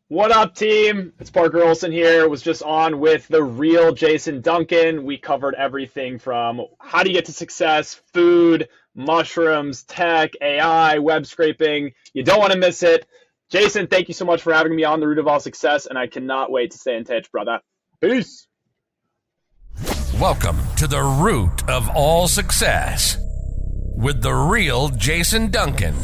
What up, team? It's Parker Olson here. Was just on with the real Jason Duncan. We covered everything from how do you get to success, food, mushrooms, tech, AI, web scraping. You don't want to miss it. Jason, thank you so much for having me on the root of all success, and I cannot wait to stay in touch, brother. Peace. Welcome to the root of all success with the real Jason Duncan.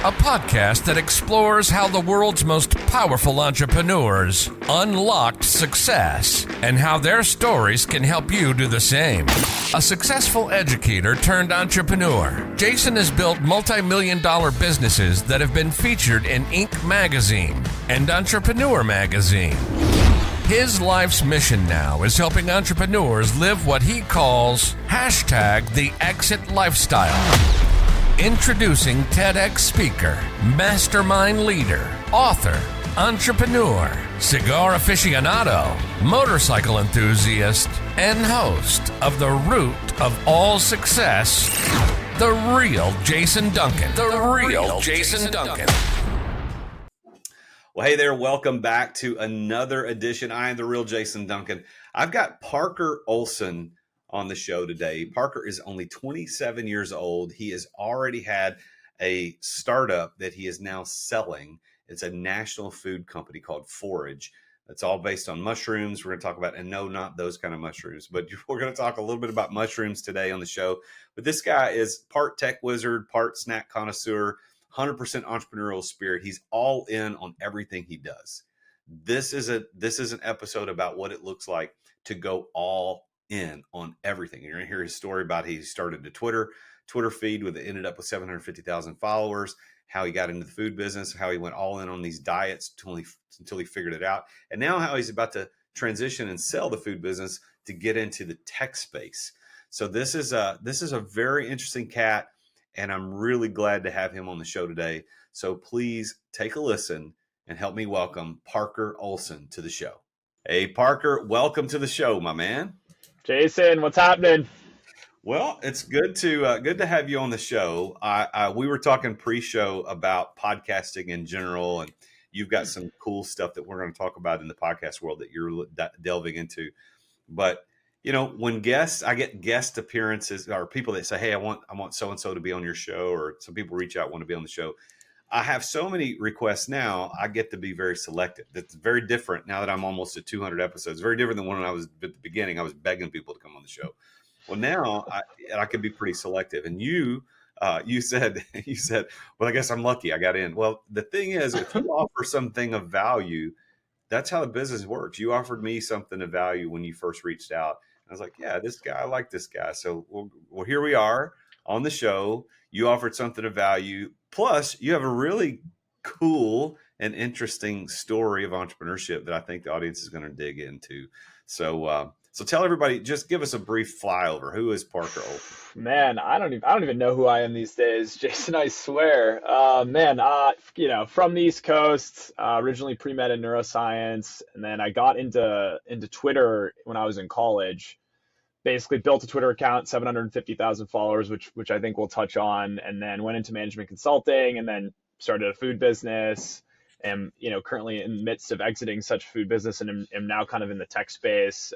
A podcast that explores how the world's most powerful entrepreneurs unlocked success and how their stories can help you do the same. A successful educator turned entrepreneur, Jason has built multi-million-dollar businesses that have been featured in Inc. magazine and Entrepreneur magazine. His life's mission now is helping entrepreneurs live what he calls #the exit lifestyle. Introducing TEDx speaker, mastermind leader, author, entrepreneur, cigar aficionado, motorcycle enthusiast, and host of The Root of All Success, the real Jason Duncan. The real Jason Duncan. Well, hey there. Welcome back to another edition. I am the real Jason Duncan. I've got Parker Olson on the show today. Parker is only 27 years old. He has already had a startup that he is now selling. It's a national food company called Forage. It's all based on mushrooms. We're going to talk about, and no, not those kind of mushrooms, but we're going to talk a little bit about mushrooms today on the show. But this guy is part tech wizard, part snack connoisseur, 100% entrepreneurial spirit. He's all in on everything he does. This is an episode about what it looks like to go all in on everything. You're going to hear his story about he started the Twitter feed with it ended up with 750,000 followers, how he got into the food business, how he went all in on these diets until he figured it out, and now how he's about to transition and sell the food business to get into the tech space. So this is a very interesting cat, and I'm really glad to have him on the show today. So please take a listen and help me welcome Parker Olson to the show. Hey, Parker, welcome to the show, my man. Jason, what's happening? Well, it's good to have you on the show. We were talking pre-show about podcasting in general, and you've got some cool stuff that we're going to talk about in the podcast world that you're delving into. But when I get guest appearances or people that say, "Hey, I want so and so to be on your show," or some people reach out want to be on the show. I have so many requests now. I get to be very selective. That's very different now that I'm almost at 200 episodes. Very different than when I was at the beginning. I was begging people to come on the show. Well, now I can be pretty selective. And you said, well, I guess I'm lucky I got in. Well, the thing is, if you offer something of value, that's how the business works. You offered me something of value when you first reached out. I was like, yeah, this guy, I like this guy. So well, here we are on the show. You offered something of value. Plus, you have a really cool and interesting story of entrepreneurship that I think the audience is going to dig into. So tell everybody, just give us a brief flyover. Who is Parker Olson? Man, I don't even know who I am these days, Jason. I swear. From the East Coast, originally pre-med in neuroscience, and then I got into Twitter when I was in college. Basically built a Twitter account, 750,000 followers, which I think we'll touch on, and then went into management consulting, and then started a food business. And currently in the midst of exiting such a food business, and am now kind of in the tech space.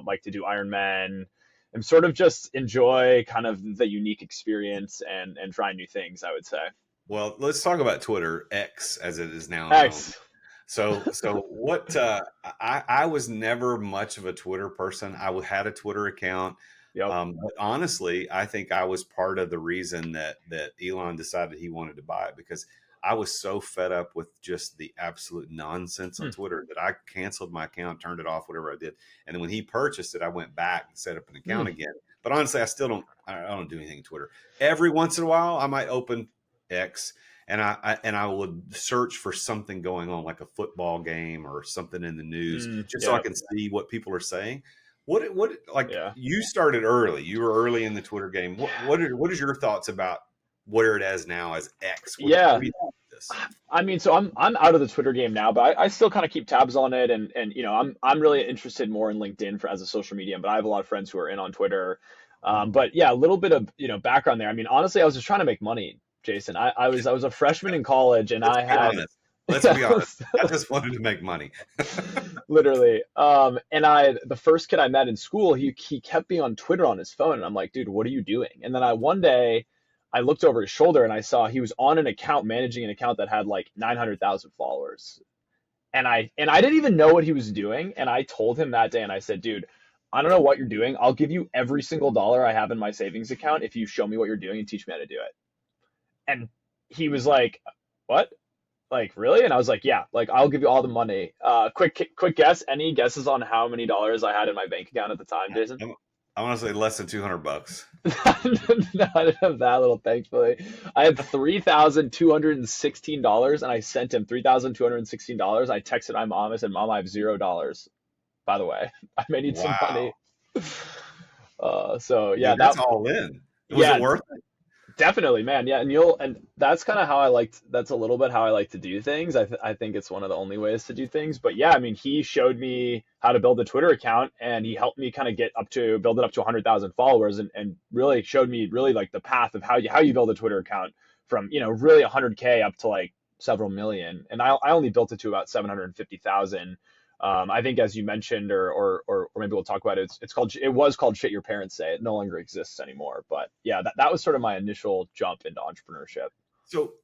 Like to do Ironman. I'm sort of just enjoy kind of the unique experience and try new things, I would say. Well, let's talk about Twitter, X as it is now. X. So what? I was never much of a Twitter person. I had a Twitter account. Yep. But honestly, I think I was part of the reason that Elon decided he wanted to buy it, because I was so fed up with just the absolute nonsense on Twitter that I canceled my account, turned it off, whatever I did. And then when he purchased it, I went back and set up an account again. But honestly, I don't do anything on Twitter. Every once in a while, I might open X. And I would search for something going on, like a football game or something in the news, so I can see what people are saying. You started early. You were early in the Twitter game. What is your thoughts about where it is now as X? What do you think of this? I mean, so I'm out of the Twitter game now, but I still kind of keep tabs on it, and I'm really interested more in LinkedIn as a social media, but I have a lot of friends who are in on Twitter. But yeah, a little bit of background there. I mean, honestly, I was just trying to make money, Jason. I was a freshman in college, and I had Let's be honest. I just wanted to make money. Literally. And the first kid I met in school, he kept me on Twitter on his phone, and I'm like, dude, what are you doing? And then one day I looked over his shoulder and I saw he was on an account, managing an account that had like 900,000 followers. And I didn't even know what he was doing. And I told him that day, and I said, dude, I don't know what you're doing. I'll give you every single dollar I have in my savings account if you show me what you're doing and teach me how to do it. And he was like, what? Like, really? And I was like, yeah, like, I'll give you all the money. Quick guess. Any guesses on how many dollars I had in my bank account at the time, Jason? I want to say less than $200. No, I didn't have that little, thankfully. I had $3,216, and I sent him $3,216. I texted my mom. I said, Mom, I have $0. By the way, I may need some Wow. money. So yeah, Dude, that's all in. Was yeah, it worth it? definitely, man. Yeah, and that's kind of how that's a little bit how I like to do things. I think it's one of the only ways to do things. But yeah, I mean, he showed me how to build a Twitter account, and he helped me kind of build it up to 100,000 followers, and really showed me really like the path of how you build a Twitter account from, really 100K up to like several million. And I only built it to about 750,000. I think, as you mentioned, or maybe we'll talk about it. It was called Shit Your Parents Say. It no longer exists anymore. But yeah, that was sort of my initial jump into entrepreneurship. So,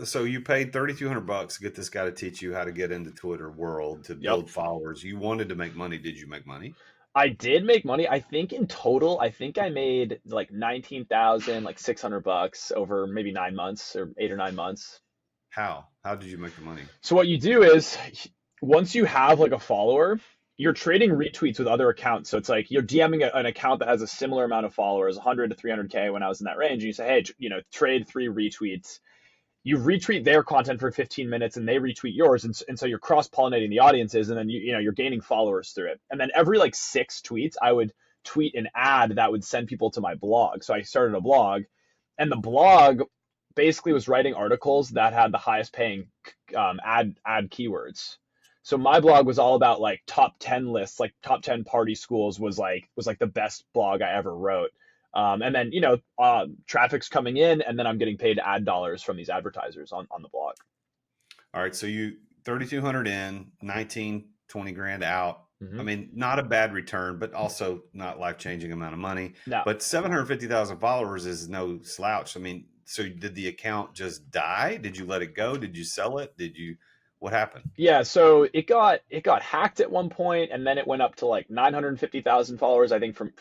so you paid $3,200 to get this guy to teach you how to get into Twitter world to Yep. build followers. You wanted to make money. Did you make money? I did make money. I think in total, I think I made like 19,000, like $600 over maybe 9 months or 8 or 9 months. How? How did you make the money? So what you do is, once you have like a follower, you're trading retweets with other accounts. So it's like you're DMing an account that has a similar amount of followers, 100 to 300K when I was in that range, and you say, hey, trade 3 retweets. You retweet their content for 15 minutes, and they retweet yours, and so you're cross-pollinating the audiences, and then you're gaining followers through it. And then every like 6 tweets, I would tweet an ad that would send people to my blog. So I started a blog, and the blog basically was writing articles that had the highest paying ad keywords. So my blog was all about like top 10 lists, like top 10 party schools was like the best blog I ever wrote. And then, traffic's coming in, and then I'm getting paid ad dollars from these advertisers on the blog. All right. So you 3,200 in, 19, 20 grand out. Mm-hmm. I mean, not a bad return, but also not life-changing amount of money. No. But 750,000 followers is no slouch. I mean, so did the account just die? Did you let it go? Did you sell it? What happened? Yeah, so it got hacked at one point, and then it went up to like 950,000 followers, I think, from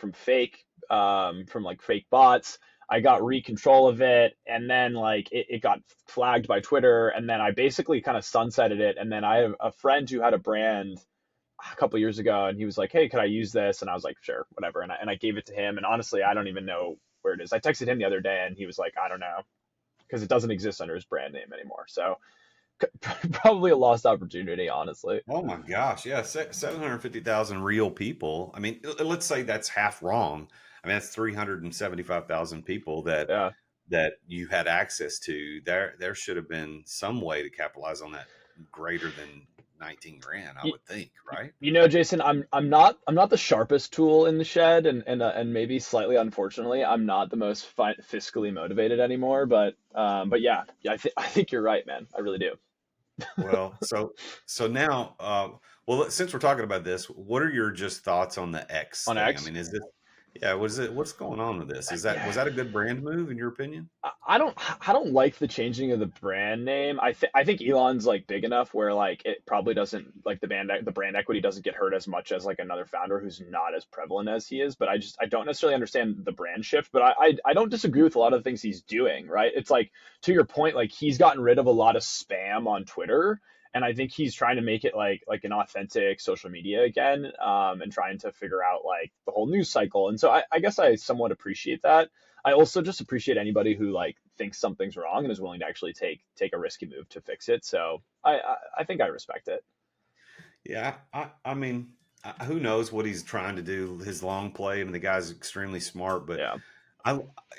like fake bots. I got re-control of it, and then like it got flagged by Twitter, and then I basically kind of sunsetted it. And then I have a friend who had a brand a couple years ago, and he was like, hey, could I use this? And I was like, sure, whatever. And I gave it to him, and honestly, I don't even know where it is. I texted him the other day, and he was like, I don't know, because it doesn't exist under his brand name anymore. So probably a lost opportunity, honestly. Oh my gosh. Yeah. 750,000 real people. I mean, let's say that's half wrong. I mean, that's 375,000 people Yeah. that you had access to. There should have been some way to capitalize on that greater than 19 grand, I would think, right? Jason, I'm not the sharpest tool in the shed, and maybe slightly unfortunately, I'm not the most fiscally motivated anymore. But yeah, I think you're right, man. I really do. Well, so now, well, since we're talking about this, what are your just thoughts on the X On thing? I X. mean, what's going on with this? Was that a good brand move in your opinion? I don't like the changing of the brand name. I think Elon's like big enough where like it probably doesn't, like, the brand equity doesn't get hurt as much as like another founder who's not as prevalent as he is. But I don't necessarily understand the brand shift. But I don't disagree with a lot of the things he's doing. Right? It's like, to your point, like he's gotten rid of a lot of spam on Twitter. And I think he's trying to make it like an authentic social media again, and trying to figure out like the whole news cycle. And so I guess I somewhat appreciate that. I also just appreciate anybody who like thinks something's wrong and is willing to actually take a risky move to fix it. So I think I respect it. Yeah, I mean, who knows what he's trying to do? His long play. I mean, the guy's extremely smart, but Yeah.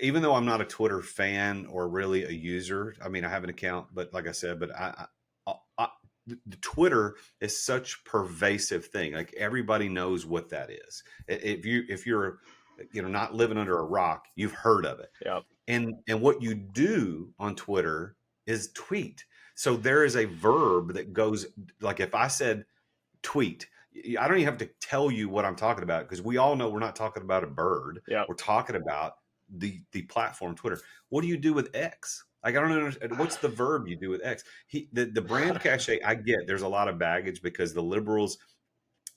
even though I'm not a Twitter fan or really a user, I mean, I have an account, but like I said, but the Twitter is such pervasive thing. Like everybody knows what that is. If you're not living under a rock, you've heard of it. Yeah. And what you do on Twitter is tweet. So there is a verb that goes, like if I said tweet, I don't even have to tell you what I'm talking about, because we all know we're not talking about a bird. Yeah. We're talking about the platform Twitter. What do you do with X? Like, I don't understand. What's the verb you do with X? The brand cachet, I get there's a lot of baggage because the liberals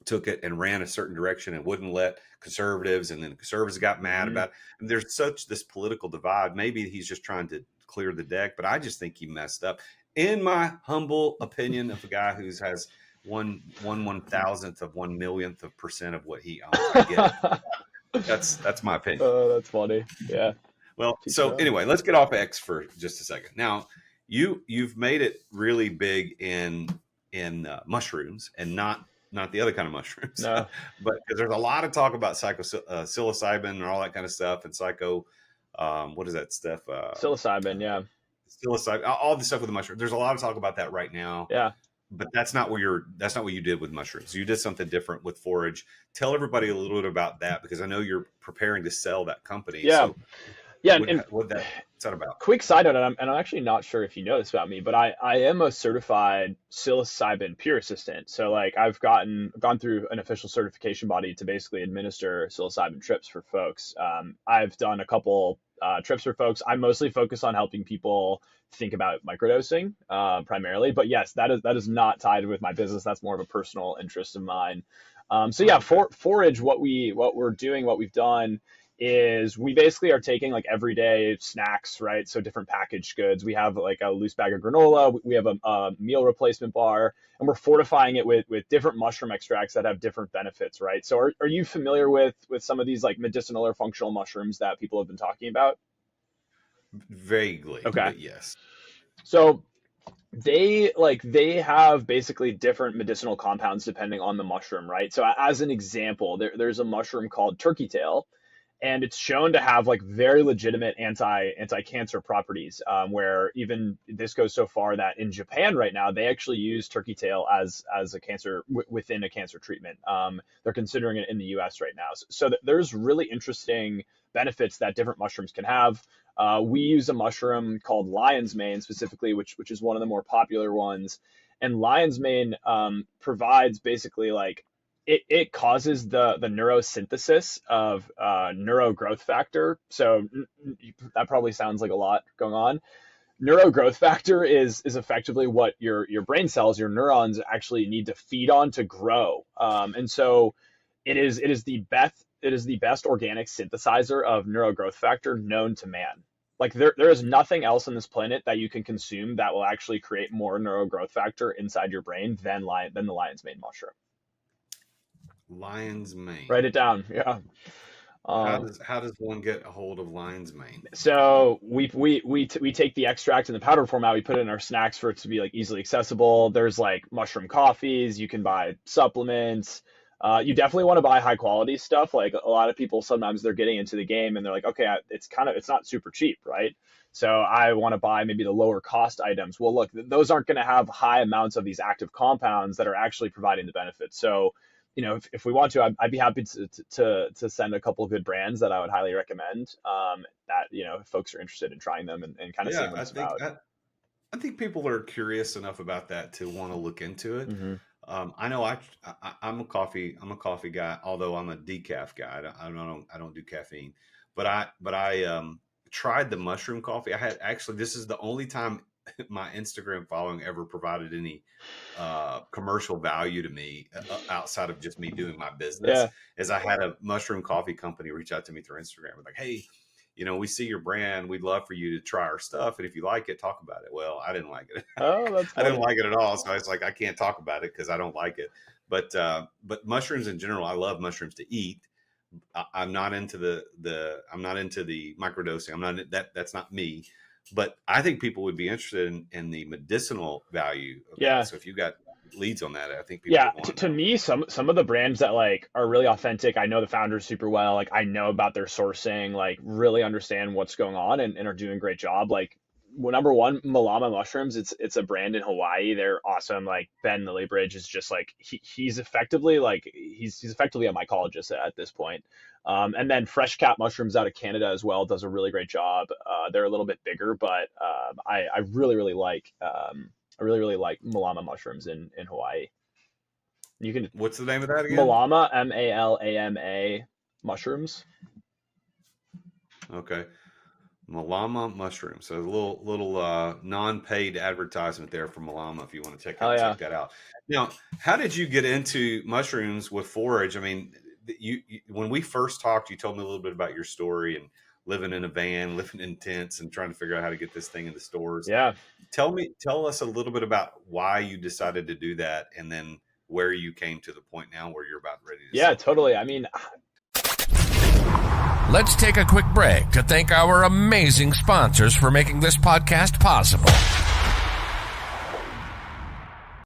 took it and ran a certain direction and wouldn't let conservatives, and then the conservatives got mad Mhm. about it. And there's such this political divide. Maybe he's just trying to clear the deck, but I just think he messed up. In my humble opinion, of a guy who has one thousandth of 1 millionth of percent of what he owns, I get it. That's my opinion. Oh, that's funny. Yeah. Well, Teach so their own. anyway, let's get off X for just a second. Now, you've made it really big in mushrooms, and not the other kind of mushrooms, No. but because there's a lot of talk about psilocybin and all that kind of stuff, and what is that stuff? Psilocybin. Yeah. Psilocybin, all the stuff with the mushroom. There's a lot of talk about that right now, Yeah. but that's not what you did with mushrooms. You did something different with forage. Tell everybody a little bit about that, because I know you're preparing to sell that company. Yeah. So Yeah. And what's that about? quick side note, and I'm actually not sure if you know this about me, but I am a certified psilocybin peer assistant. So like I've gone through an official certification body to basically administer psilocybin trips for folks. I've done a couple trips for folks. I mostly focus on helping people think about microdosing primarily, but yes, that is not tied with my business. That's more of a personal interest of mine. So yeah, Okay. forage, what we're doing, what we've done is we basically are taking like everyday snacks, right? So different packaged goods. We have like a loose bag of granola. We have a meal replacement bar, and we're fortifying it with different mushroom extracts that have different benefits, right? So are you familiar with some of these like medicinal or functional mushrooms that people have been talking about? Vaguely, Okay. but yes. So they have basically different medicinal compounds depending on the mushroom, right? So as an example, there's a mushroom called turkey tail, and it's shown to have like very legitimate anti-cancer properties, where even this goes so far that in Japan right now they actually use turkey tail as a cancer within a cancer treatment. They're considering it in the US right now. So there's really interesting benefits that different mushrooms can have. We use a mushroom called lion's mane specifically, which is one of the more popular ones. And lion's mane provides basically like it causes the neurosynthesis of neuro growth factor. So that probably sounds like a lot going on. Neuro growth factor is effectively what your brain cells, your neurons actually need to feed on to grow. And so it is the best organic synthesizer of neuro growth factor known to man. Like there is nothing else on this planet that you can consume that will actually create more neuro growth factor inside your brain than the lion's mane mushroom. Lion's mane. Write it down. Yeah. Um, How does one get a hold of lion's mane? so we take the extract in the powder format. We put it in our snacks for it to be like easily accessible. There's like mushroom coffees. You can buy supplements. You definitely want to buy high quality stuff. Like a lot of people, sometimes they're getting into the game and they're like, okay, it's not super cheap, right? So I want to buy maybe the lower cost items. Well, look, those aren't going to have high amounts of these active compounds that are actually providing the benefits. So, if we want to, I'd be happy to send a couple of good brands that I would highly recommend. That if folks are interested in trying them and kind of seeing Yeah, what it's about. I think people are curious enough about that to want to look into it. Hmm. I know I'm I'm a coffee guy, although I'm a decaf guy. I don't do caffeine, but I tried the mushroom coffee. I had actually, this is the only time my Instagram following ever provided any commercial value to me, outside of just me doing my business. Yeah. Is I had a mushroom coffee company reach out to me through Instagram, like, hey, we see your brand. We'd love for you to try our stuff, and if you like it, talk about it. Well, I didn't like it. Oh, that's I didn't funny. like it at all. So I was like, I can't talk about it because I don't like it. But mushrooms in general, I love mushrooms to eat. I'm not into I'm not into the microdosing. I'm not that's not me. But I think people would be interested in the medicinal value of that. Yeah. So if you got leads on that, I think people Yeah, would want to to know. me, some of the brands that like are really authentic, I know the founders super well. Like I know about their sourcing, like really understand what's going on and are doing a great job. Like, well, number one, Malama Mushrooms, it's a brand in Hawaii. They're awesome. Like Ben the Bridge is just like he's effectively he's effectively a mycologist at this point. And then Fresh Cap Mushrooms out of Canada as well does a really great job. They're a little bit bigger, but I really really like I really, really like Malama mushrooms in Hawaii. You can What's the name of that again? Malama, Malama mushrooms. Okay. Malama mushroom. So a little non-paid advertisement there for Malama if you want to Hell yeah. check that out. Now, how did you get into mushrooms with forage? I mean, you when we first talked, you told me a little bit about your story and living in a van, living in tents, and trying to figure out how to get this thing into stores. Yeah. Tell us a little bit about why you decided to do that, and then where you came to the point now where you're about ready to Yeah, sell. totally. I mean, Let's take a quick break to thank our amazing sponsors for making this podcast possible.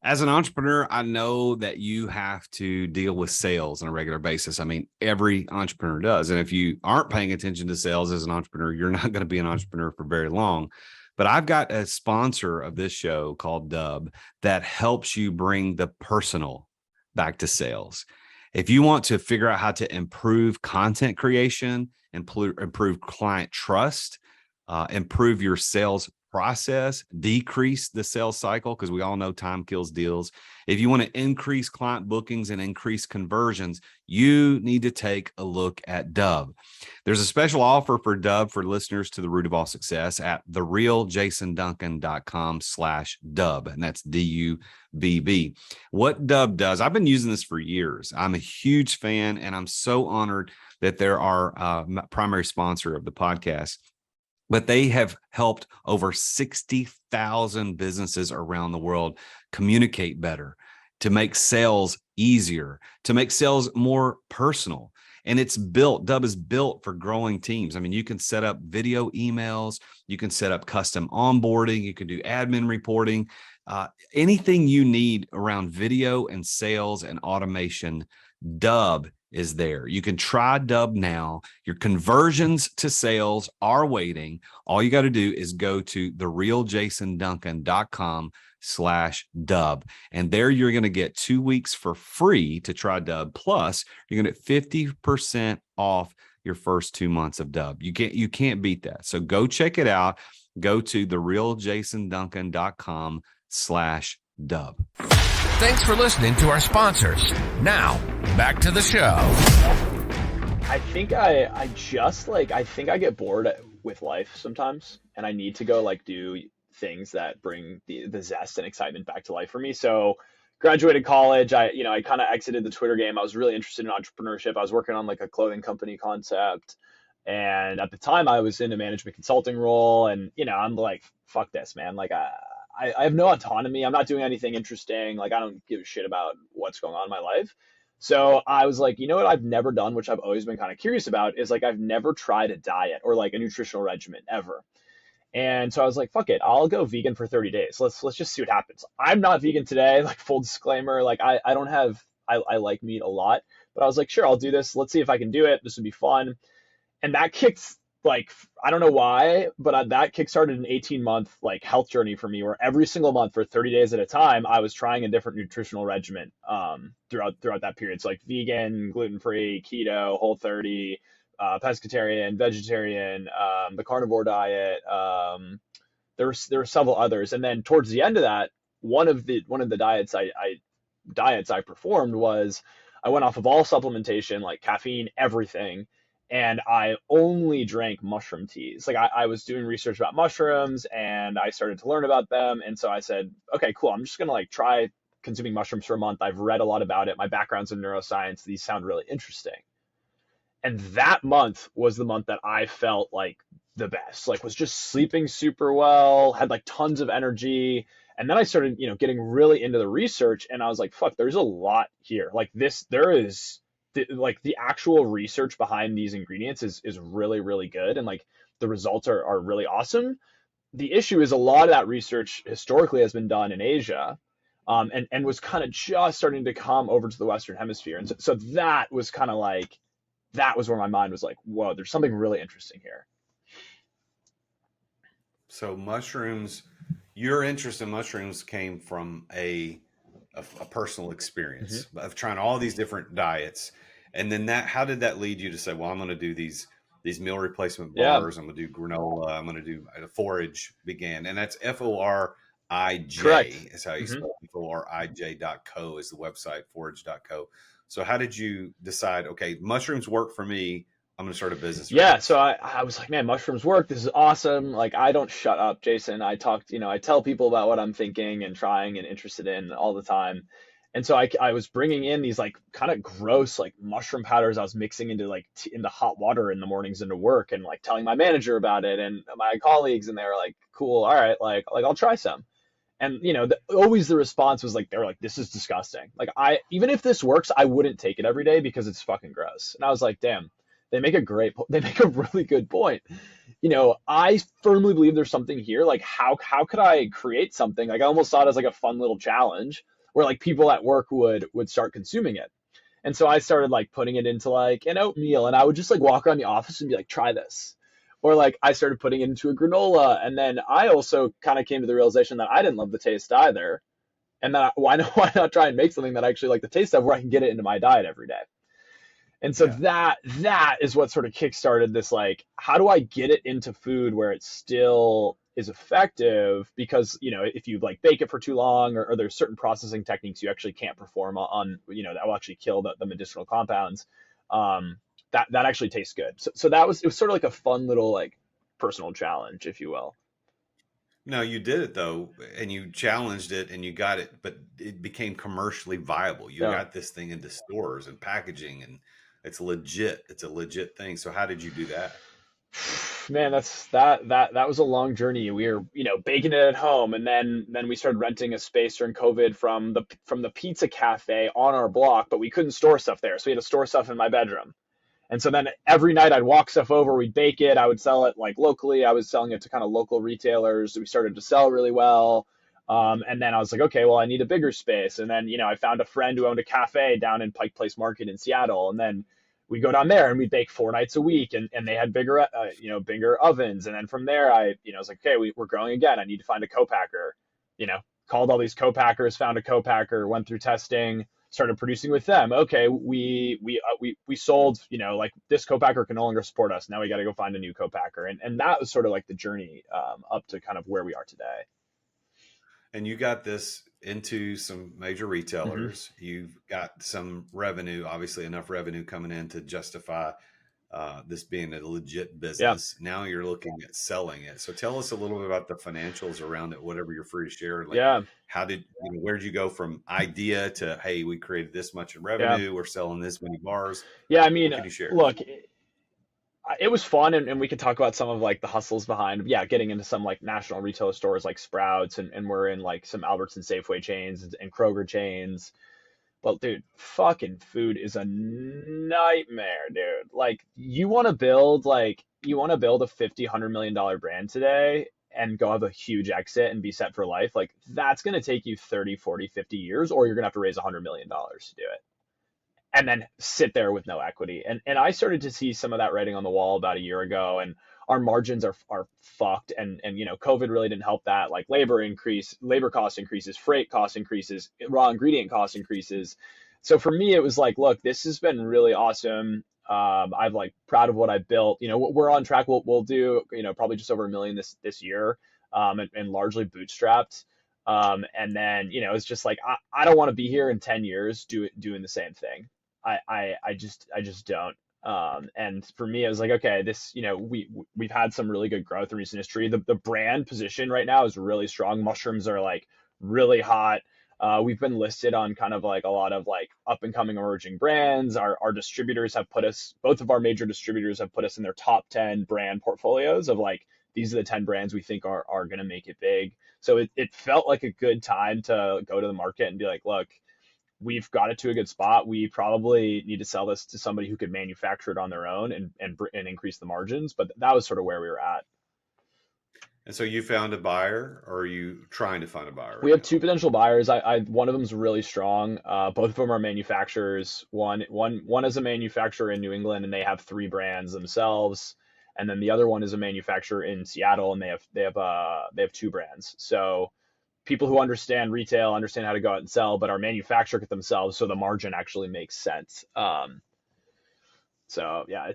As an entrepreneur, I know that you have to deal with sales on a regular basis. I mean, every entrepreneur does. And if you aren't paying attention to sales as an entrepreneur, you're not going to be an entrepreneur for very long. But I've got a sponsor of this show called Dub that helps you bring the personal back to sales. If you want to figure out how to improve content creation, improve client trust, improve your sales process, decrease the sales cycle, because we all know time kills deals. If you want to increase client bookings and increase conversions, you need to take a look at Dub. There's a special offer for Dub for listeners to The Root of All Success at therealjasonduncan.com/Dub. And that's DUBB. What Dub does, I've been using this for years. I'm a huge fan, and I'm so honored that they're our primary sponsor of the podcast. But they have helped over 60,000 businesses around the world communicate better, to make sales easier, to make sales more personal. And Dub is built for growing teams. I mean, you can set up video emails, you can set up custom onboarding, you can do admin reporting, anything you need around video and sales and automation. Dub is there. You can try Dub now. Your conversions to sales are waiting. All you got to do is go to therealjasonduncan.com/Dub. And there you're going to get 2 weeks for free to try Dub. Plus, you're going to get 50% off your first 2 months of Dub. You can't beat that. So go check it out. Go to therealjasonduncan.com/Dub. Thanks for listening to our sponsors. Now, back to the show. I think I think I get bored with life sometimes, and I need to go like do things that bring the zest and excitement back to life for me. So graduated college, I kind of exited the Twitter game. I was really interested in entrepreneurship. I was working on like a clothing company concept. And at the time I was in a management consulting role, and I'm like, fuck this, man. Like I have no autonomy. I'm not doing anything interesting. Like I don't give a shit about what's going on in my life. So I was like, you know what I've never done, which I've always been kind of curious about, is like I've never tried a diet or like a nutritional regimen ever. And so I was like, fuck it, I'll go vegan for 30 days. Let's just see what happens. I'm not vegan today, like full disclaimer. Like I don't have I like meat a lot, but I was like, sure, I'll do this. Let's see if I can do it. This would be fun. And that kicked, like, I don't know why, but that kickstarted an 18-month like health journey for me, where every single month for 30 days at a time, I was trying a different nutritional regimen throughout that period. So like vegan, gluten-free, keto, Whole30, pescatarian, vegetarian, the carnivore diet. There were several others, and then towards the end of that, one of the diets I performed was I went off of all supplementation, like caffeine, everything. And I only drank mushroom teas. Like I was doing research about mushrooms, and I started to learn about them. And so I said, okay, cool. I'm just going to like try consuming mushrooms for a month. I've read a lot about it. My background's in neuroscience. These sound really interesting. And that month was the month that I felt like the best, like was just sleeping super well, had like tons of energy. And then I started, getting really into the research, and I was like, fuck, there's a lot here. Like there is the actual research behind these ingredients is really, really good. And like the results are really awesome. The issue is a lot of that research historically has been done in Asia, and was kind of just starting to come over to the Western hemisphere. And so that was kind of like, that was where my mind was like, whoa, there's something really interesting here. So mushrooms, your interest in mushrooms came from a personal experience of trying all these different diets. And then how did that lead you to say, well, I'm going to do these meal replacement bars. I'm going to do granola. I'm going to do forage began. And that's FORAGE. IJ Correct. is how you Hmm. spell it, or IJ.co is the website, forage.co. So how did you decide, okay, mushrooms work for me. I'm going to start a business around Yeah, so this. I was like, man, mushrooms work. This is awesome. Like, I don't shut up, Jason. I talked, I tell people about what I'm thinking and trying and interested in all the time. And so I was bringing in these like kind of gross like mushroom powders I was mixing into like into hot water in the mornings into work and like telling my manager about it and my colleagues, and they were like, cool, all right, like I'll try some. And always the response was like, they were like, this is disgusting. Like, I even if this works, I wouldn't take it every day because it's fucking gross. And I was like, damn, they make a really good point. I firmly believe there's something here. Like, how could I create something? Like, I almost saw it as like a fun little challenge where like people at work would start consuming it. And so I started like putting it into like an oatmeal, and I would just like walk around the office and be like, try this. Or like I started putting it into a granola, and then I also kind of came to the realization that I didn't love the taste either. And then why not try and make something that I actually like the taste of, where I can get it into my diet every day. And so Yeah. that is what sort of kickstarted this, like, how do I get it into food where it still is effective? Because, if you like bake it for too long, or there's certain processing techniques you actually can't perform on, that will actually kill the medicinal compounds. That actually tastes good. So it was sort of like a fun little like personal challenge, if you will. No, you did it though, and you challenged it and you got it, but it became commercially viable. You Yeah. got this thing into stores and packaging, and it's legit. It's a legit thing. So how did you do that? Man, that was a long journey. We were, baking it at home, and then we started renting a space during COVID from the pizza cafe on our block, but we couldn't store stuff there, so we had to store stuff in my bedroom. And so then every night I'd walk stuff over, we'd bake it, I would sell it like locally. I was selling it to kind of local retailers. We started to sell really well. And then I was like, okay, well, I need a bigger space. And then, I found a friend who owned a cafe down in Pike Place Market in Seattle. And then we go down there and we bake 4 nights a week, and they had bigger ovens. And then from there, I was like, okay, we're growing again. I need to find a co-packer, called all these co-packers, found a co-packer, went through testing, started producing with them. Okay, we sold, like, this co-packer can no longer support us. Now we got to go find a new co-packer. And that was sort of like the journey up to kind of where we are today. And you got this into some major Hmm. retailers. You've got some revenue, obviously enough revenue coming in to justify this being a legit Yeah. business. Now you're looking at selling it. So tell us a little bit about the financials around it, whatever you're free to share. Like, Yeah. where did you go from idea to, hey, we created this much in Yeah. revenue, we're selling this many bars? Yeah. I mean, What can you share? look, it was fun, and we could talk about some of like the hustles behind, yeah, getting into some like national retailer stores like Sprouts, and we're in like some Albertson Safeway chains and Kroger chains. But dude, fucking food is a nightmare, dude. Like, you want to build a 50, $100 million brand today and go have a huge exit and be set for life. Like, that's going to take you 30, 40, 50 years, or you're going to have to raise $100 million to do it, and then sit there with no equity. And I started to see some of that writing on the wall about a year ago, and our margins are fucked. And COVID really didn't help that. Like, labor cost increases, freight cost increases, raw ingredient cost increases. So for me, it was like, look, this has been really awesome. I'm like proud of what I built. We're on track. We'll do, probably just over $1 million this year, and largely bootstrapped. And then, it's just like, I don't want to be here in 10 years doing the same thing. I just don't. And for me, I was like, okay, this, we've had some really good growth in recent history. The brand position right now is really strong. Mushrooms are like really hot. We've been listed on kind of like a lot of like up and coming emerging brands. Our distributors have both of our major distributors have put us in their top 10 brand portfolios of like, these are the 10 brands we think are going to make it big. So it felt like a good time to go to the market and be like, look, we've got it to a good spot. We probably need to sell this to somebody who could manufacture it on their own and increase the margins. But that was sort of where we were at. And so you found a buyer, or are you trying to find a buyer We right have now? two potential buyers. One of them is really strong. Both of them are manufacturers. One is a manufacturer in New England, and they have 3 brands themselves. And then the other one is a manufacturer in Seattle, and they have 2 brands. So people who understand retail understand how to go out and sell, but are manufacturing it themselves, so the margin actually makes sense. So yeah,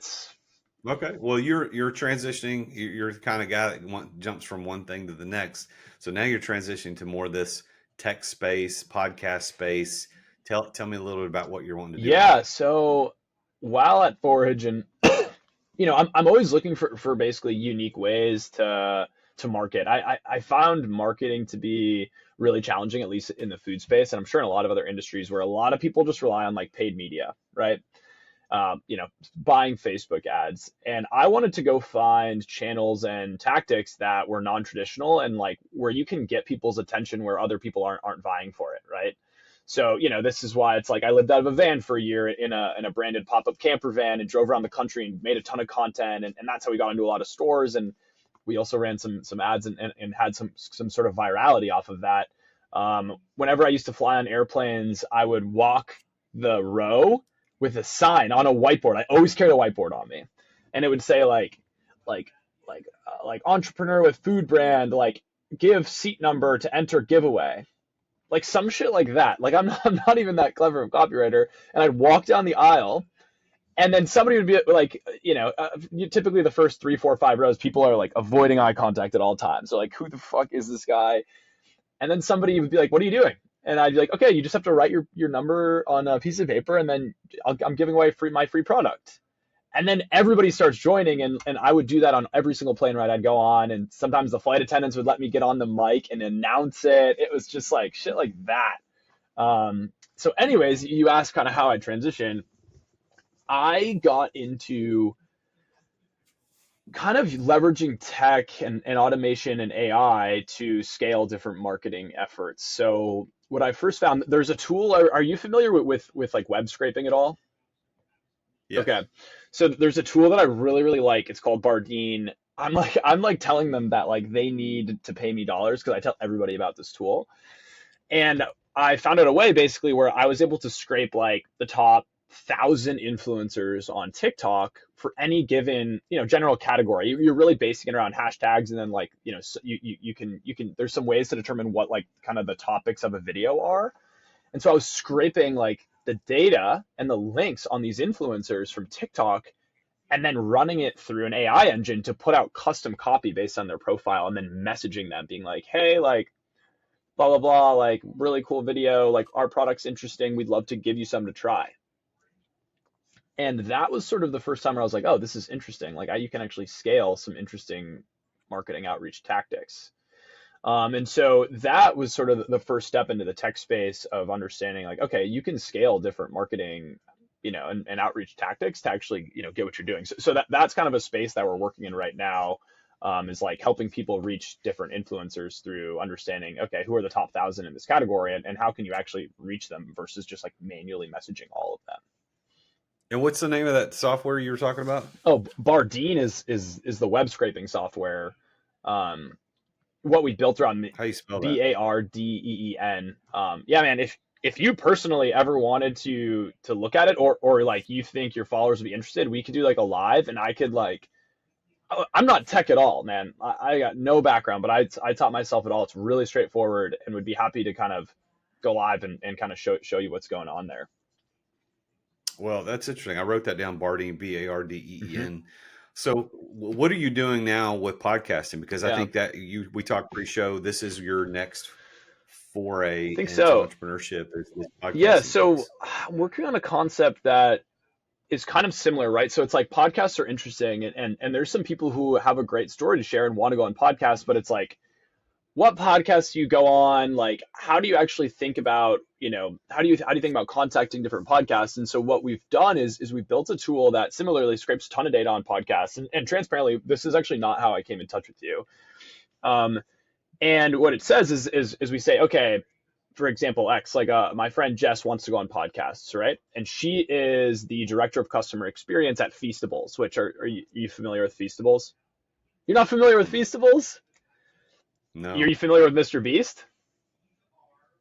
Okay. Well, you're transitioning. You're the kind of guy that jumps from one thing to the next. So now you're transitioning to more this tech space, podcast space. Tell me a little bit about what you're wanting to do with Yeah. that. So while at Forage, and I'm always looking for basically unique ways to market. I found marketing to be really challenging, at least in the food space, and I'm sure in a lot of other industries where a lot of people just rely on like paid media, right? Buying Facebook ads. And I wanted to go find channels and tactics that were non-traditional and like where you can get people's attention where other people aren't vying for it, right? So, this is why it's like I lived out of a van for a year in a branded pop-up camper van and drove around the country and made a ton of content. And that's how we got into a lot of stores. And we also ran some ads and had some sort of virality off of that. Whenever I used to fly on airplanes, I would walk the row with a sign on a whiteboard. I always carried a whiteboard on me, and it would say like like entrepreneur with food brand, like give seat number to enter giveaway, like some shit like that. Like I'm not even that clever of a copywriter, and I'd walk down the aisle, and then somebody would be like, typically the first 3, 4, 5 rows, people are like avoiding eye contact at all times. So like, who the fuck is this guy? And then somebody would be like, what are you doing? And I'd be like, okay, you just have to write your number on a piece of paper, and then I'm giving away my free product. And then everybody starts joining, and I would do that on every single plane ride I'd go on. And sometimes the flight attendants would let me get on the mic and announce it. It was just like shit like that. So anyways, you asked kind of how I transitioned. I got into kind of leveraging tech and automation and AI to scale different marketing efforts. So what I first found, there's a tool. Are you familiar with like web scraping at all? Yes. Okay. So there's a tool that I really, really like. It's called Bardeen. I'm like telling them that like they need to pay me dollars because I tell everybody about this tool. And I found out a way basically where I was able to scrape like the top 1,000 influencers on TikTok for any given, general category. You're really basing it around hashtags, and then like, so you can there's some ways to determine what like kind of the topics of a video are. And so I was scraping like the data and the links on these influencers from TikTok and then running it through an AI engine to put out custom copy based on their profile, and then messaging them being like, hey, like blah, blah, blah, like really cool video, like our product's interesting. We'd love to give you some to try. And that was sort of the first time where I was like, oh, this is interesting. Like you can actually scale some interesting marketing outreach tactics. And so that was sort of the first step into the tech space of understanding like, okay, you can scale different marketing, and outreach tactics to actually, get what you're doing. So that's kind of a space that we're working in right now, is like helping people reach different influencers through understanding, okay, who are the top 1,000 in this category, and how can you actually reach them versus just like manually messaging all of them. And what's the name of that software you were talking about? Oh, Bardeen is the web scraping software. What we built around How you spell that? Bardeen. Yeah, man. If you personally ever wanted to look at it, or like you think your followers would be interested, we could do like a live, and I could like. I'm not tech at all, man. I got no background, but I taught myself it all. It's really straightforward, and would be happy to kind of go live and kind of show you what's going on there. Well, that's interesting. I wrote that down, Bardeen, Bardeen. Mm-hmm. So what are you doing now with podcasting? Because I Yeah, think that we talked pre-show, this is your next foray I think into so. entrepreneurship, is this Yeah, podcasting so piece. I'm working on a concept that is kind of similar, right? So it's like podcasts are interesting, and there's some people who have a great story to share and want to go on podcasts, but it's like, what podcasts do you go on? Like, how do you actually think about, how do you think about contacting different podcasts? And so what we've done is we built a tool that similarly scrapes a ton of data on podcasts. And transparently, this is actually not how I came in touch with you. And what it says is we say, okay, for example, X, like my friend Jess wants to go on podcasts, right? And she is the director of customer experience at Feastables, which are you familiar with Feastables? You're not familiar with Feastables? Are No. you familiar with Mr. Beast?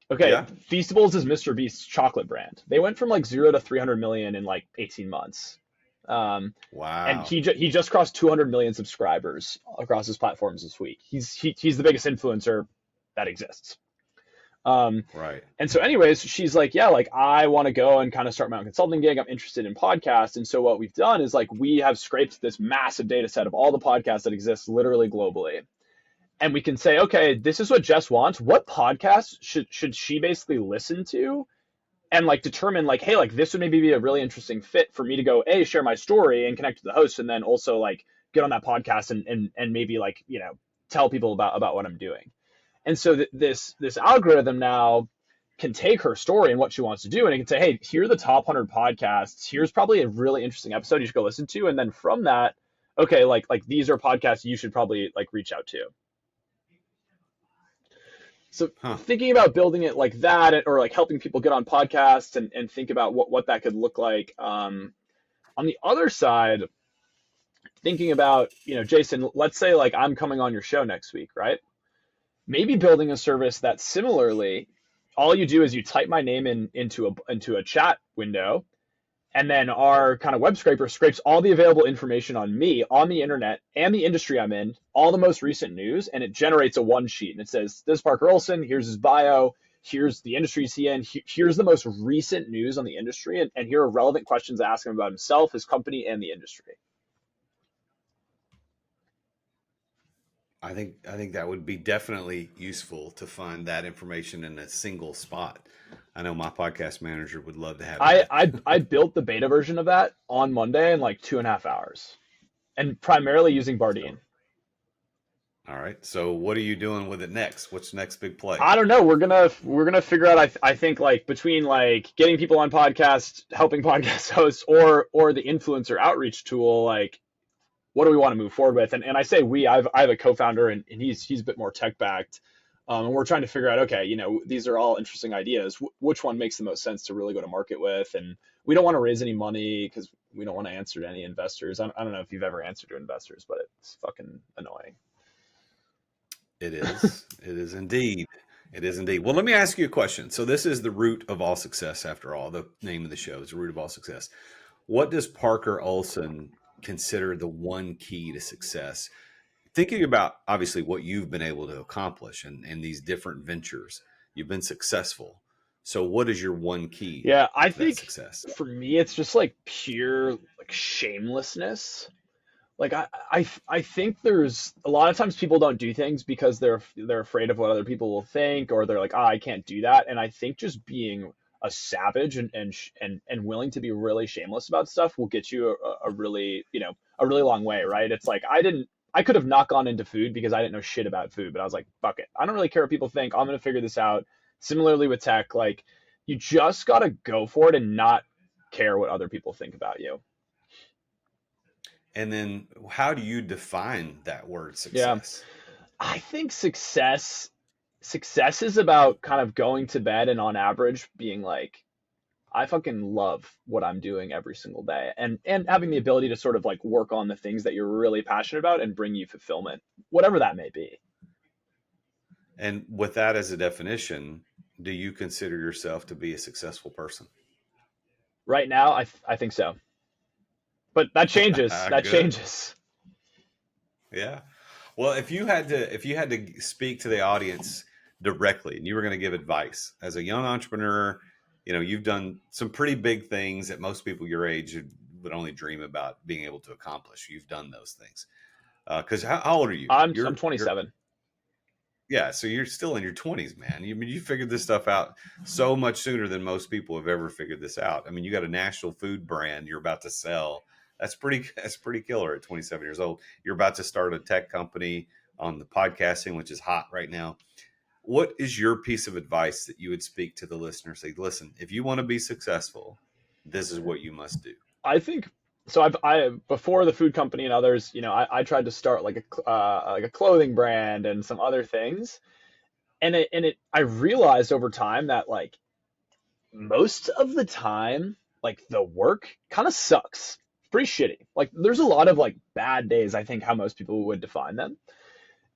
Okay, Yeah. Feastables is Mr. Beast's chocolate brand. They went from like 0 to 300 million in like 18 months. And Wow. he just crossed 200 million subscribers across his platforms this week. He's the biggest influencer that exists. Right. And so anyways, she's like, yeah, like I want to go and kind of start my own consulting gig. I'm interested in podcasts. And so what we've done is like we have scraped this massive data set of all the podcasts that exist literally globally. And we can say, okay, this is what Jess wants. What podcasts should she basically listen to? And like determine like, hey, like this would maybe be a really interesting fit for me to go, A, share my story and connect to the host, and then also like get on that podcast and maybe like, you know, tell people about what I'm doing. And so this algorithm now can take her story and what she wants to do, and it can say, hey, here are the top 100 podcasts. Here's probably a really interesting episode you should go listen to. And then from that, okay, like these are podcasts you should probably like reach out to. So thinking about building it like that, or like helping people get on podcasts and think about what that could look like. On the other side, thinking about, you know, Jason, let's say like I'm coming on your show next week, right? Maybe building a service that similarly, all you do is you type my name into a chat window, and then our kind of web scraper scrapes all the available information on me on the internet and the industry I'm in, all the most recent news, and it generates a one sheet. And it says, this is Parker Olson, here's his bio, here's the industries he in, here's the most recent news on the industry, and here are relevant questions to ask him about himself, his company, and the industry. I think that would be definitely useful to find that information in a single spot. I know my podcast manager would love to have that. I built the beta version of that on Monday in like 2.5 hours, and primarily using Bardeen. All right. So what are you doing with it next? What's the next big play? I don't know. We're gonna figure out. I think like between like getting people on podcasts, helping podcast hosts, or the influencer outreach tool, like what do we want to move forward with? And I say we. I have a co-founder, and he's a bit more tech backed. And we're trying to figure out, okay, you know, these are all interesting ideas. Which one makes the most sense to really go to market with? And we don't want to raise any money because we don't want to answer to any investors. I don't know if you've ever answered to investors, but it's fucking annoying. It is. It is indeed. It is indeed. Well, let me ask you a question. So this is the root of all success, after all. The name of the show is the root of all success. What does Parker Olson consider the one key to success? Thinking about obviously what you've been able to accomplish in these different ventures, you've been successful. So what is your one key? Yeah, I to think success? for me, it's just like pure like shamelessness. Like I think there's a lot of times people don't do things because they're afraid of what other people will think, or they're like, I can't do that. And I think just being a savage and willing to be really shameless about stuff will get you a really, you know, a really long way, right? It's like I could have not gone into food because I didn't know shit about food, but I was like, fuck it. I don't really care what people think. I'm going to figure this out. Similarly with tech, like you just got to go for it and not care what other people think about you. And then how do you define that word Yeah. success? I think success is about kind of going to bed and on average being like, I fucking love what I'm doing every single day, and having the ability to sort of like work on the things that you're really passionate about and bring you fulfillment, whatever that may be. And with that as a definition, do you consider yourself to be a successful person? Right now, I think so. But that changes. That Good. changes. Yeah. Well, if you had to speak to the audience directly and you were going to give advice as a young entrepreneur, you know, you've done some pretty big things that most people your age would only dream about being able to accomplish. You've done those things. Because how old are you? I'm 27. Yeah, so you're still in your 20s, man. You figured this stuff out so much sooner than most people have ever figured this out. I mean, you got a national food brand you're about to sell. That's pretty killer at 27 years old. You're about to start a tech company on the podcasting, which is hot right now. What is your piece of advice that you would speak to the listener? Say, listen, if you want to be successful, this is what you must do. I think so. I before the food company and others, you know, I tried to start like a clothing brand and some other things, and I realized over time that like most of the time, like the work kind of sucks. It's pretty shitty. Like there's a lot of like bad days, I think how most people would define them.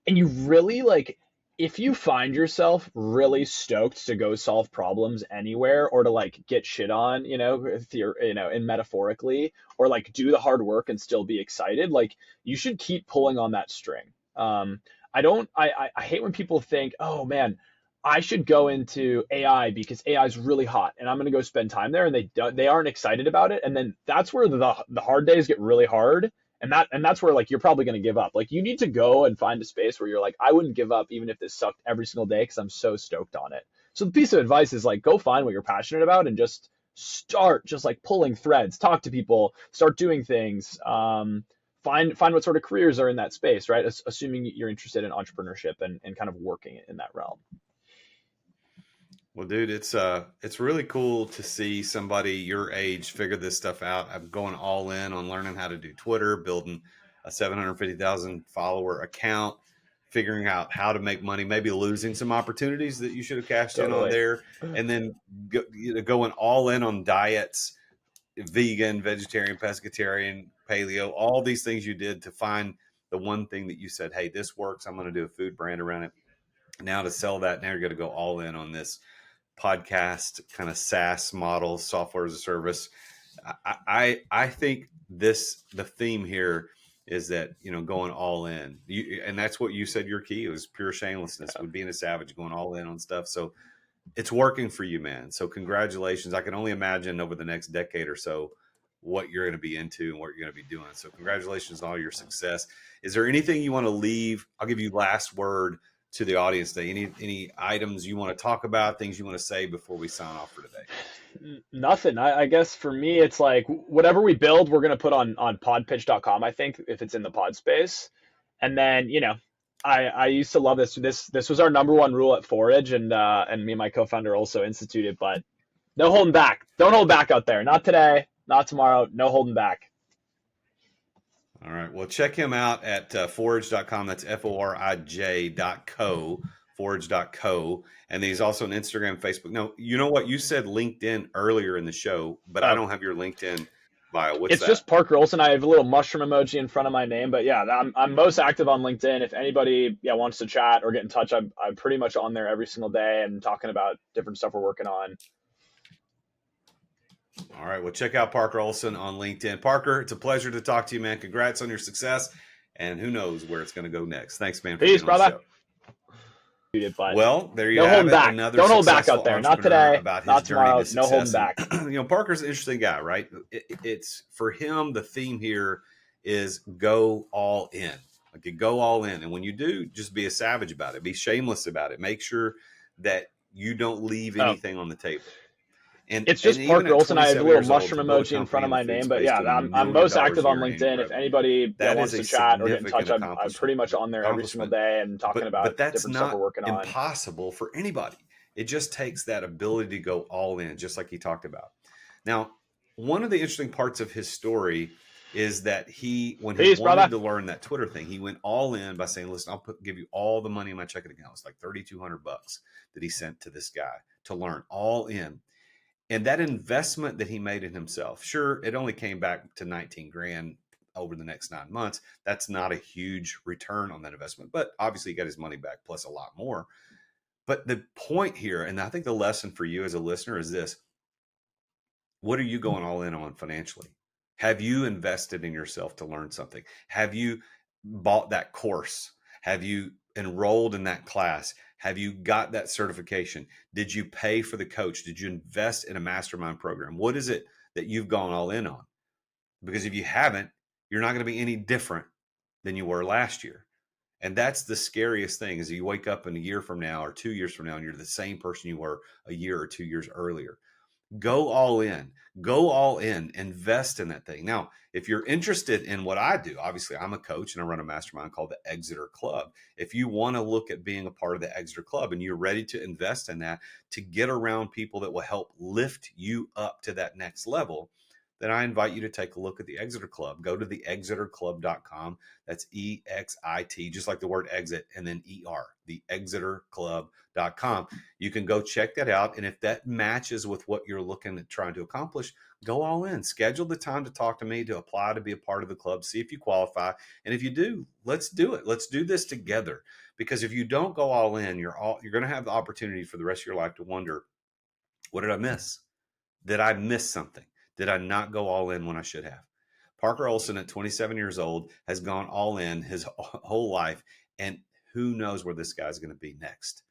And you really like, if you find yourself really stoked to go solve problems anywhere, or to like get shit on, you know, and metaphorically, or like do the hard work and still be excited, like you should keep pulling on that string. I hate when people think, oh man, I should go into AI because AI is really hot and I'm going to go spend time there, and they aren't excited about it. And then that's where the hard days get really hard. And that's where like you're probably going to give up. Like you need to go and find a space where you're like, I wouldn't give up even if this sucked every single day because I'm so stoked on it. So the piece of advice is like go find what you're passionate about and just start just like pulling threads, talk to people, start doing things. Find what sort of careers are in that space, right? Assuming you're interested in entrepreneurship and kind of working in that realm. Well, dude, it's really cool to see somebody your age figure this stuff out. I'm going all in on learning how to do Twitter, building a 750,000 follower account, figuring out how to make money, maybe losing some opportunities that you should have cashed in on there, and then going all in on diets, vegan, vegetarian, pescatarian, paleo, all these things you did to find the one thing that you said, hey, this works. I'm going to do a food brand around it. Now to sell that, now you're going to go all in on this podcast kind of SaaS model, software as a service. I think the theme here is that, going all in, and that's what you said your key. It was pure shamelessness, with being a savage, going all in on stuff. So it's working for you, man. So congratulations. I can only imagine over the next decade or so what you're going to be into and what you're going to be doing. So congratulations on all your success. Is there anything you want to leave? I'll give you last word to the audience today. Any items you want to talk about, things you want to say before we sign off for today? Nothing. I guess for me, it's like whatever we build, we're going to put on podpitch.com, I think, if it's in the pod space. And then, I used to love this. This was our number one rule at Forage, and me and my co-founder also instituted, but no holding back. Don't hold back out there. Not today, not tomorrow. No holding back. All right. Well, check him out at forage.com. That's forij.co, forage.co. And he's also on Instagram, Facebook. No, you know what? You said LinkedIn earlier in the show, but I don't have your LinkedIn bio. What's it's that? Just Parker Olson. I have a little mushroom emoji in front of my name, but yeah, I'm most active on LinkedIn. If anybody wants to chat or get in touch, I'm pretty much on there every single day and talking about different stuff we're working on. All right. Well, check out Parker Olson on LinkedIn. Parker, it's a pleasure to talk to you, man. Congrats on your success, and who knows where it's going to go next. Thanks, man. Peace, brother. Well, there you have it. Back. Another Don't hold back out there. Not today. About his not tomorrow. Journey to no holding back. Parker's an interesting guy, right? It's for him. The theme here is go all in. Like you go all in, and when you do, just be a savage about it. Be shameless about it. Make sure that you don't leave anything on the table. And it's just Parker Olson. I have a little mushroom emoji in front of my name, but yeah, I'm most active on LinkedIn. If anybody wants to chat or get in touch, I'm pretty much on there every single day and talking about different stuff we're working on. But that's not impossible for anybody. It just takes that ability to go all in, just like he talked about. Now, one of the interesting parts of his story is that when he wanted to learn that Twitter thing, he went all in by saying, listen, I'll give you all the money in my checking account. It's like $3,200 that he sent to this guy to learn all in. And that investment that he made in himself, sure, it only came back to 19 grand over the next 9 months. That's not a huge return on that investment, but obviously he got his money back plus a lot more. But the point here, and I think the lesson for you as a listener is this: what are you going all in on financially? Have you invested in yourself to learn something? Have you bought that course? Have you enrolled in that class? Have you got that certification? Did you pay for the coach? Did you invest in a mastermind program? What is it that you've gone all in on? Because if you haven't, you're not going to be any different than you were last year. And that's the scariest thing, is you wake up in a year from now or 2 years from now and you're the same person you were a year or 2 years earlier. Go all in, invest in that thing. Now, if you're interested in what I do, obviously I'm a coach and I run a mastermind called the Exeter Club. If you want to look at being a part of the Exeter Club and you're ready to invest in that to get around people that will help lift you up to that next level, then I invite you to take a look at the Exeter Club. Go to theexeterclub.com. That's EXIT, just like the word exit, and then ER, theexeterclub.com. You can go check that out. And if that matches with what you're looking at trying to accomplish, go all in. Schedule the time to talk to me, to apply to be a part of the club, see if you qualify. And if you do, let's do it. Let's do this together. Because if you don't go all in, you're going to have the opportunity for the rest of your life to wonder, what did I miss? Did I miss something? Did I not go all in when I should have? Parker Olson at 27 years old has gone all in his whole life, and who knows where this guy's going to be next.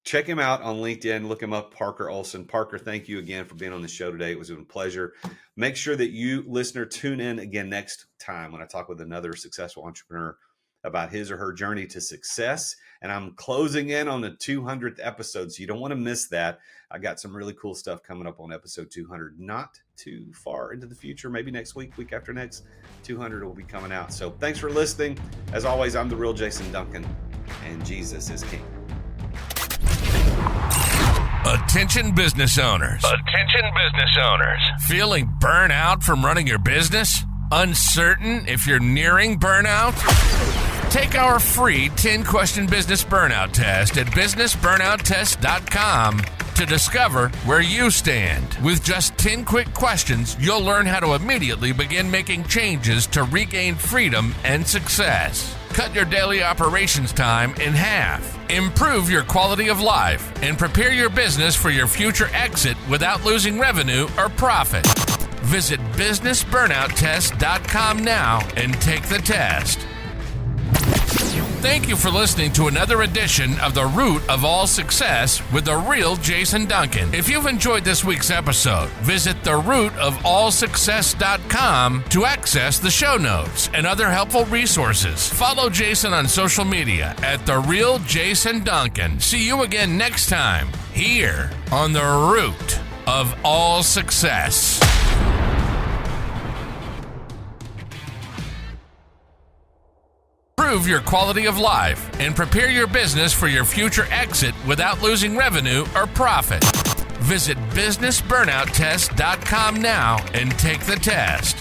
check him out on LinkedIn. Look him up, Parker Olson. Parker, thank you again for being on the show today. It was a pleasure. Make sure that you, listener, tune in again next time when I talk with another successful entrepreneur about his or her journey to success. And I'm closing in on the 200th episode, so you don't want to miss that. I got some really cool stuff coming up on episode 200, not too far into the future, maybe next week, week after next, 200 will be coming out. So thanks for listening. As always, I'm the real Jason Duncan, and Jesus is King. Attention business owners. Attention business owners. Feeling burnout from running your business? Uncertain if you're nearing burnout? Take our free 10-question business burnout test at businessburnouttest.com to discover where you stand. With just 10 quick questions, you'll learn how to immediately begin making changes to regain freedom and success. Cut your daily operations time in half. Improve your quality of life and prepare your business for your future exit without losing revenue or profit. Visit businessburnouttest.com now and take the test. Thank you for listening to another edition of The Root of All Success with the real Jason Duncan. If you've enjoyed this week's episode, visit therootofallsuccess.com to access the show notes and other helpful resources. Follow Jason on social media at The Real Jason Duncan. See you again next time here on The Root of All Success. Improve your quality of life and prepare your business for your future exit without losing revenue or profit. Visit businessburnouttest.com now and take the test.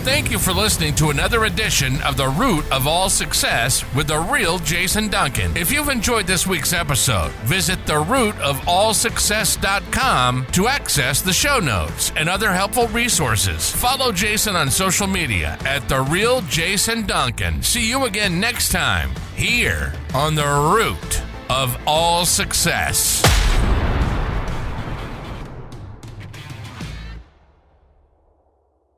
Thank you for listening to another edition of The Root of All Success with the real Jason Duncan. If you've enjoyed this week's episode, visit therootofallsuccess.com to access the show notes and other helpful resources. Follow Jason on social media at The Real Jason Duncan. See you again next time here on The Root of All Success.